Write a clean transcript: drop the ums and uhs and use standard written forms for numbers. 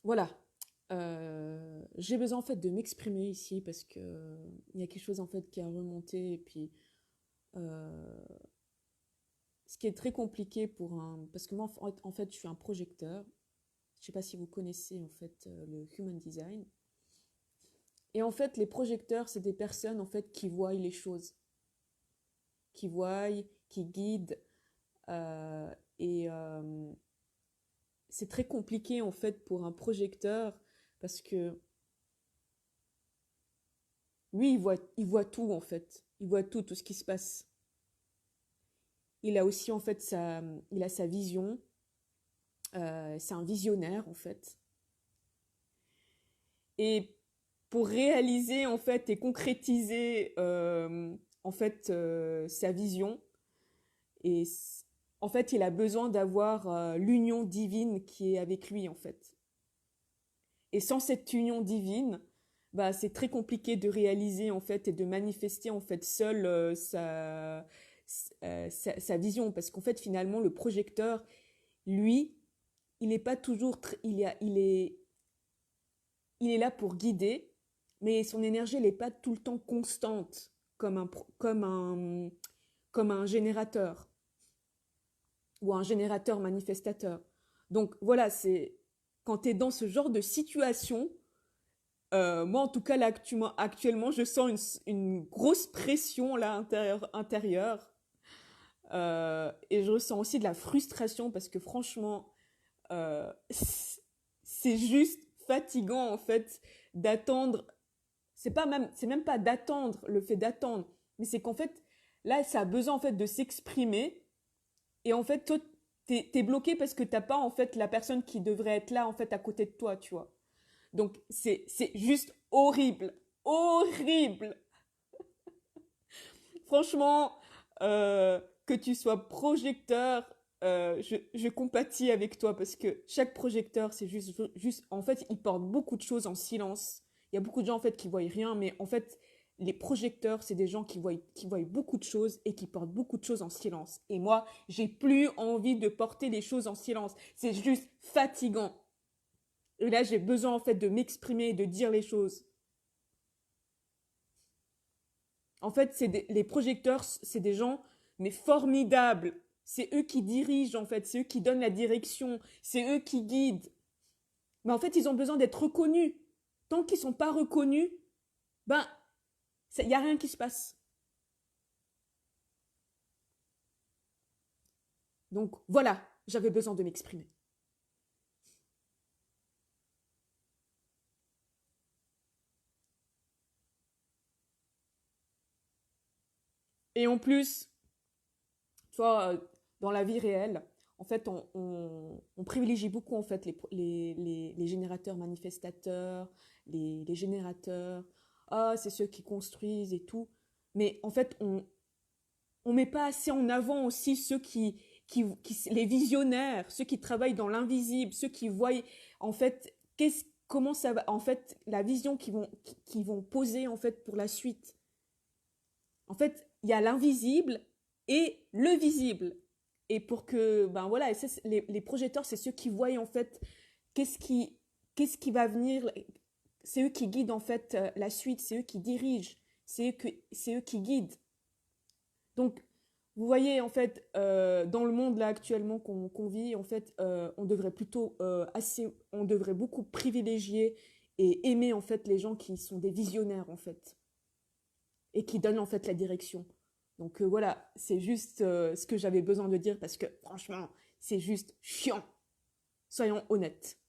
Voilà. J'ai besoin en fait de m'exprimer ici parce que il y a quelque chose en fait qui a remonté et puis euh, ce qui est très compliqué pour un parce que moi en fait je suis un projecteur. Je sais pas si vous connaissez en fait le human design. Et en fait les projecteurs c'est des personnes en fait qui voient les choses, qui voient, qui guident euh, et c'est très compliqué en fait pour un projecteur parce que lui, il voit tout en fait. Il voit tout, tout ce qui se passe. Il a aussi en fait il a sa vision. C'est un visionnaire en fait. Et pour réaliser en fait et concrétiser en fait sa vision, et en fait il a besoin d'avoir l'union divine qui est avec lui en fait. Et sans cette union divine, bah c'est très compliqué de réaliser en fait et de manifester en fait seul sa vision parce qu'en fait finalement le projecteur lui il n'est pas toujours il est là pour guider mais son énergie elle n'est pas tout le temps constante comme un comme un générateur ou un générateur manifestateur. Donc voilà, c'est quand tu es dans ce genre de situation. Moi, en tout cas, là, actuellement, je sens une grosse pression là intérieure. Et je ressens aussi de la frustration parce que franchement, c'est juste fatigant en fait d'attendre. C'est même pas d'attendre le fait d'attendre, mais c'est qu'en fait, là, ça a besoin en fait de s'exprimer. Et en fait, toi, t'es bloqué parce que t'as pas en fait la personne qui devrait être là en fait à côté de toi, tu vois. Donc c'est juste horrible, horrible. Franchement, que tu sois projecteur, je compatis avec toi parce que chaque projecteur, c'est juste, en fait, il porte beaucoup de choses en silence. Il y a beaucoup de gens en fait qui voient rien, mais en fait, les projecteurs, c'est des gens qui voient beaucoup de choses et qui portent beaucoup de choses en silence. Et moi, j'ai plus envie de porter les choses en silence. C'est juste fatigant. Et là, j'ai besoin en fait de m'exprimer et de dire les choses. En fait, les projecteurs, c'est des gens, mais formidables. C'est eux qui dirigent, en fait. C'est eux qui donnent la direction. C'est eux qui guident. Mais en fait, ils ont besoin d'être reconnus. Tant qu'ils ne sont pas reconnus, ben, il n'y a rien qui se passe. Donc voilà, j'avais besoin de m'exprimer. Et en plus, tu vois, dans la vie réelle, en fait, on privilégie beaucoup en fait les générateurs manifestateurs, les générateurs. Ah, c'est ceux qui construisent et tout. Mais en fait, on met pas assez en avant aussi ceux les visionnaires, ceux qui travaillent dans l'invisible, ceux qui voient en fait comment ça va, en fait, la vision qu'ils vont poser en fait pour la suite. En fait, il y a l'invisible et le visible. Et pour que, ben voilà, et ça, les projecteurs, c'est ceux qui voient en fait qu'est-ce qui, qu'est-ce qui va venir. C'est eux qui guident en fait la suite, c'est eux qui dirigent, c'est eux qui guident. Donc, vous voyez en fait, dans le monde là actuellement qu'on vit, en fait, on devrait plutôt on devrait beaucoup privilégier et aimer en fait les gens qui sont des visionnaires en fait et qui donnent en fait la direction. Donc voilà, c'est juste ce que j'avais besoin de dire parce que franchement, c'est juste chiant. Soyons honnêtes.